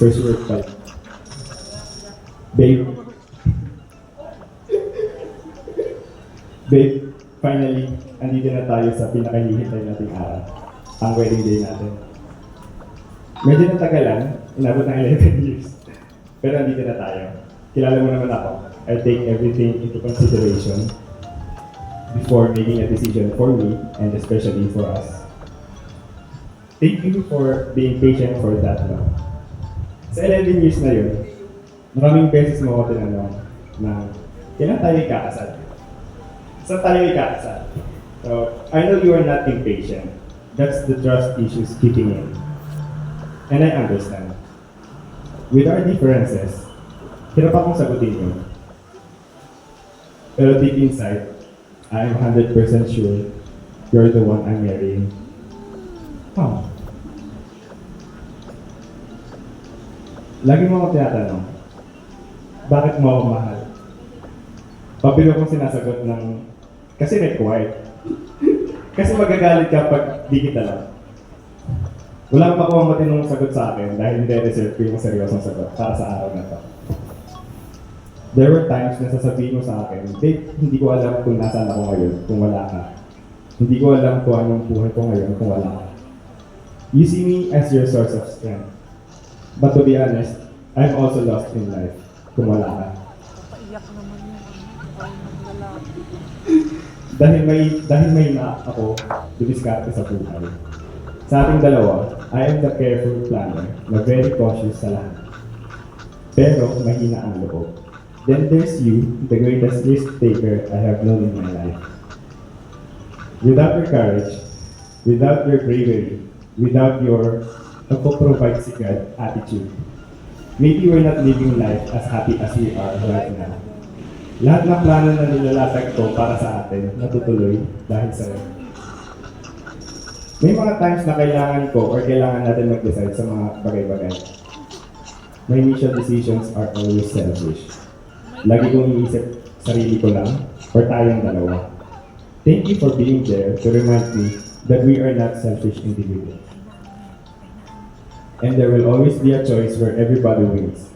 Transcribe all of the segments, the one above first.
First word pa. Babe. Babe, finally, andito na tayo sa pinakahihintay nating araw. Ang wedding day natin. Medyo natagalan, inabot ng 11 years. Pero andito na tayo. Kilala mo naman ako. I take everything into consideration before making a decision for me and especially for us. Thank you for being patient for that long. Sa 11 years na yun, maraming beses mo ako tinanong na kailan tayo ikakasal? Saan tayo ikakasal? So, I know you are not impatient. That's the trust issues kicking in. And I understand. With our differences, hirap akong sagutin yun. Pero deep inside, I'm 100% sure you're the one I'm marrying. Oh. Lagi mo ako tinatanong, bakit mo ako mahal? Pabilo kong sinasagot ng, kasi required. Kasi magagalit ka pag di kita lang. Wala pa akong matinong sagot sa akin dahil hindi reserve ko yung seryosong sagot para sa araw na to. There were times na sasabihin mo sa akin, babe, hindi ko alam kung nasaan ako ngayon kung wala ka. Hindi ko alam kung anong buhay ko ngayon kung wala ka. You see me as your source of strength. But to be honest, I'm also lost in life kung wala ka. Iyak naman yung lalaki. Dahil may na ako dumiskarte sa buhay. Sa ating dalawa, I am the careful planner na very cautious sa lahat. Pero mahina ang loob. Then there's you, the greatest risk taker I have known in my life. Without your courage, without your bravery, without your ako-provide si God attitude, maybe we're not living life as happy as we are right now. Lahat ng plano na nilalatag ko para sa atin, natutuloy dahil sa'yo. May mga times na kailangan ko or kailangan natin mag-decide sa mga bagay-bagay. My initial decisions are always selfish. Lagi kong iniisip sarili ko lang or tayong dalawa. Thank you for being there to remind me that we are not selfish individuals. And there will always be a choice where everybody wins.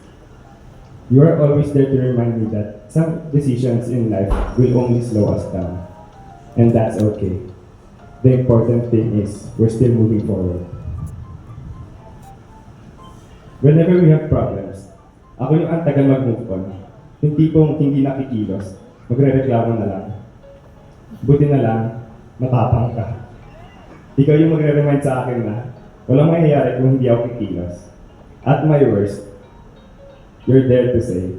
You are always there to remind me that some decisions in life will only slow us down. And that's okay. The important thing is we're still moving forward. Whenever we have problems, ako yung ang tagal mag-move on. Yung tipong hindi nakikilos, magre-reklamo na lang. Buti na lang, matapang ka. Ikaw yung magre-remind sa akin na walang mangyayari kung hindi ako kikilos. At my worst, you're there to say,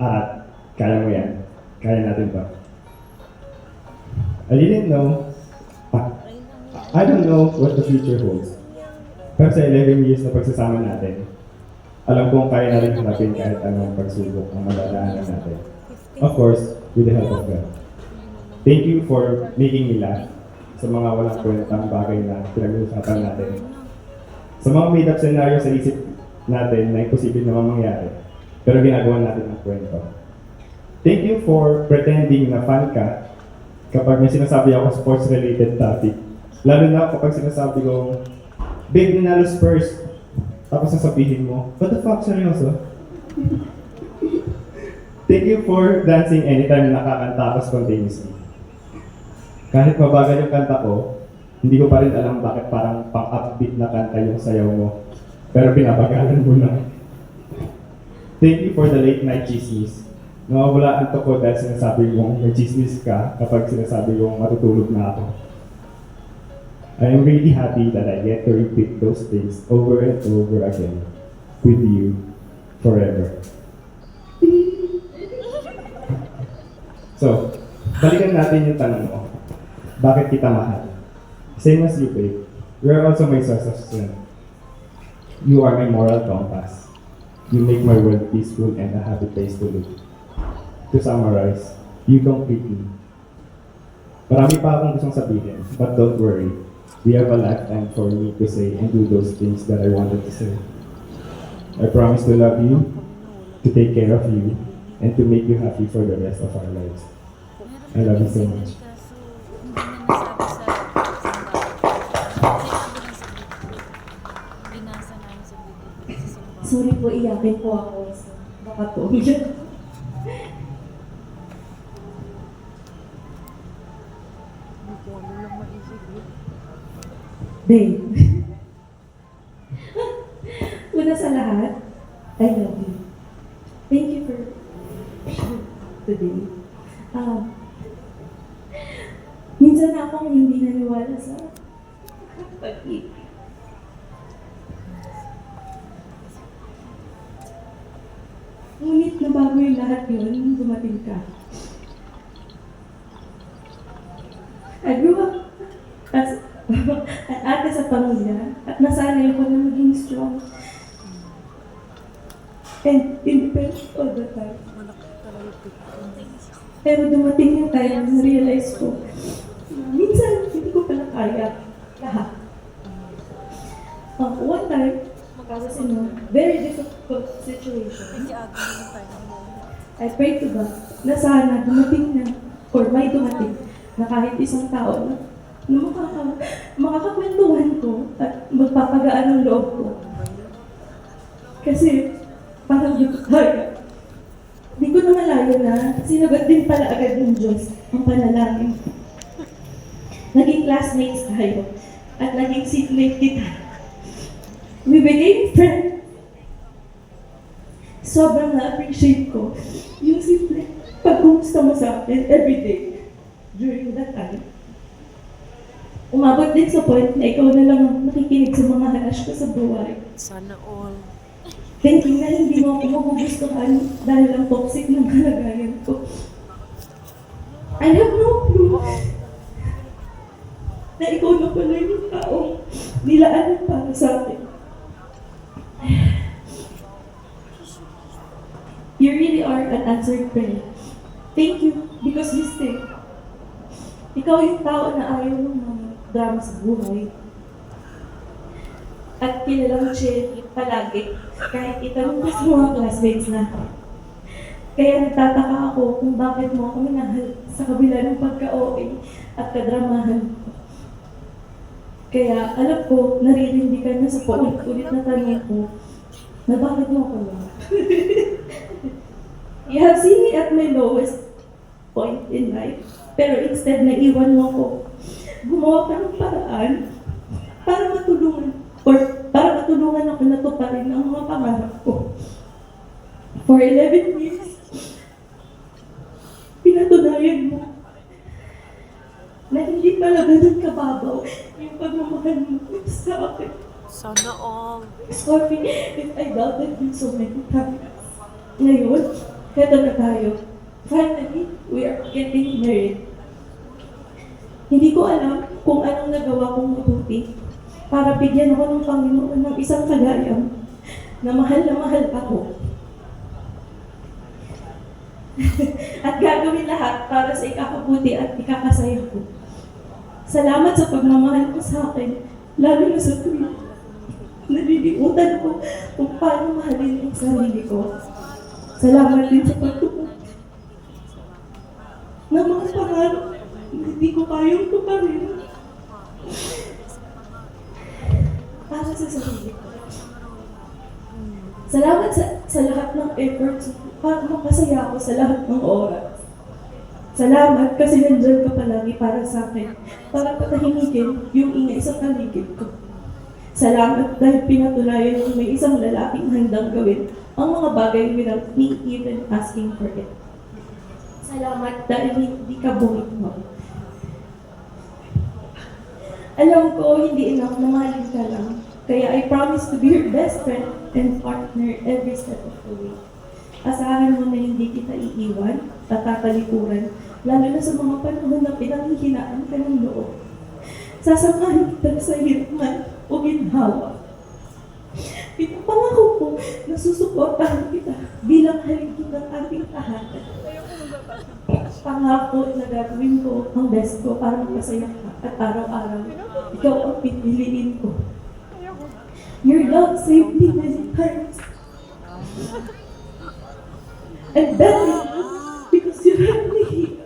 Arat, kaya mo yan. Kaya natin to. I don't know what the future holds. Pero sa 11 years na pagsasama natin, alam kong kaya natin harapin kahit anong pagsubok ang madadaanan natin. Of course, with the help of God. Thank you for making me laugh sa mga walang kwentang bagay na pinag-uusapan natin. Sa mga made-up scenario sa isip natin na imposible naman mangyari, pero ginagawa natin ang kwento. Thank you for pretending na fan ka kapag may sinasabi ako sports-related topic. Lalo na kapag sinasabi ko, babe, nanalo Spurs. Tapos sasabihin mo, what the fuck, seryoso? Thank you for dancing anytime nakakanta ako spontaneously. Kahit mabagal yung kanta ko, hindi ko pa rin alam bakit parang pang-upbeat na kanta yung sayaw mo. Pero pinapagalan mo na. Thank you for the late night chismis. Nawawala ang ko dahil sinasabi mong may chismis ka kapag sinasabi mong matutulog na ako. I am really happy that I get to repeat those things over and over again with you forever. So, balikan natin yung tanong mo. Bakit kita mahal? Same as you, babe. You are also my source of strength. You are my moral compass. You make my world peaceful and a happy place to live. To summarize, you complete me. Marami pa akong gustong sabihin, but don't worry. We have a lifetime for me to say and do those things that I wanted to say. I promise to love you, to take care of you, and to make you happy for the rest of our lives. I love you so much. Sorry po, iyakin po ako. So, baka po. Hindi ko ano lang maisip yun. Babe. Una sa lahat, I love you. Thank you for today. Minsan na akong hindi naniwala sa pag-ibig. Ngunit nabago yung lahat yun nung dumating ka. I grew up as at ate sa pamilya at nasanay ko na maging strong and independent all the time. Malaki talaga yung picture. Pero dumating yung time na realize ko na minsan hindi ko pala kaya lahat. One time, I was in a very difficult situation. Hindi aga naman tayo mo. I prayed to God na sana dumating na, or may dumating, na kahit isang tao na makakakwentuhan ko at magpapagaan ang loob ko. Kasi parang di ko kaya. Di ko na malayo na sinagot din pala agad ng Diyos ang panalangin. Naging classmates tayo at naging seatmate kita. We became friends. Sobrang na-appreciate ko yung simple pag-kumusta mo sa akin everyday during that time. Umabot din sa point na ikaw na lang ang nakikinig sa mga hanash ko sa buhay. Sana all. Thinking na hindi mo ako magugustuhan dahil ang toxic ng kalagayan ko. I have no clue na ikaw na pala yung taong nilaanan para sa akin. You really are an answered prayer. Thank you because you stay. Ikaw yung tao na ayaw ng mga drama sa buhay. At kilalang chill palagi kahit itanong ko sa mga classmates na. Kaya nagtataka ako kung bakit mo ako minahal sa kabila ng pagka-OA at kadramahan. Kaya alam ko, naririndigan na sa paulit-ulit na tanong ko na bakit mo ako lang. You have seen me at my lowest point in life. Pero instead na iwan mo ko, gumawa ka ng paraan para matulungan ako na tuparin ang mga pangarap ko. For 11 years, pinatunayan mo na hindi pala ganun kababaw yung pagmamahal mo sa akin. Sana all. Sorry if I doubted you so many times. Ngayon, heto na tayo. Finally, we are getting married. Hindi ko alam kung anong nagawa kong mabuti para bigyan ako ng Panginoon ng isang kagayam na mahal ako. At gagawin lahat para sa ikakabuti at ikakasaya ko. Salamat sa pagmamahal mo sa akin, lalo na sa tuwing nalilimutan ko kung paano mahalin ang sarili ko. Salamat din sa pagtupad ng mga pangarap na hindi ko kayang tuparin para sa sarili ko. Salamat sa lahat ng efforts para makasaya ako sa lahat ng oras. Salamat kasi nandiyan ka palagi para sa akin, para patahimikin yung ingay sa paligid ko. Salamat dahil pinatunayan mo may isang lalaking handang gawin ang mga bagay without me even asking for it. Salamat dahil hindi ka bumitaw. Alam ko hindi enough na mahalin ka lang, kaya I promise to be your best friend and partner every step of the way. Asahan mo na hindi kita iiwan at tatalikuran, lalo na sa mga panahon na pinanghihinaan ka ng loob. Sasamahan kita sa hirap man o ginhawa. Pinapangako ko na susuportahan kita bilang haligi ng ating tahanan. Pangako na gagawin ko ang best ko para magpasaya ka at araw-araw ikaw ang pipiliin ko. Your love saved me many times. And that is because you had me here.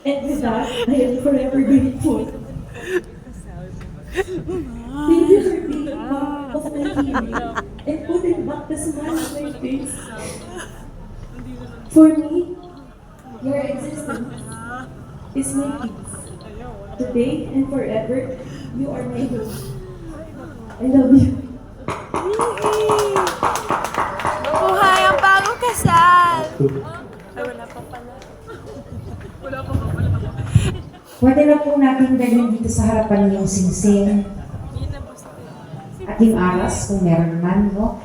And with that, I am forever grateful. Thank you for being part of my healing and putting back the smile on my face. For me, your existence is my peace. Today and forever, you are my hope. I love you. Buhay ang bagong kasal! Ay, wala pa pala. Pwede na po natin dalhin dito sa harapan yung singsing at yung aras kung meron man, no?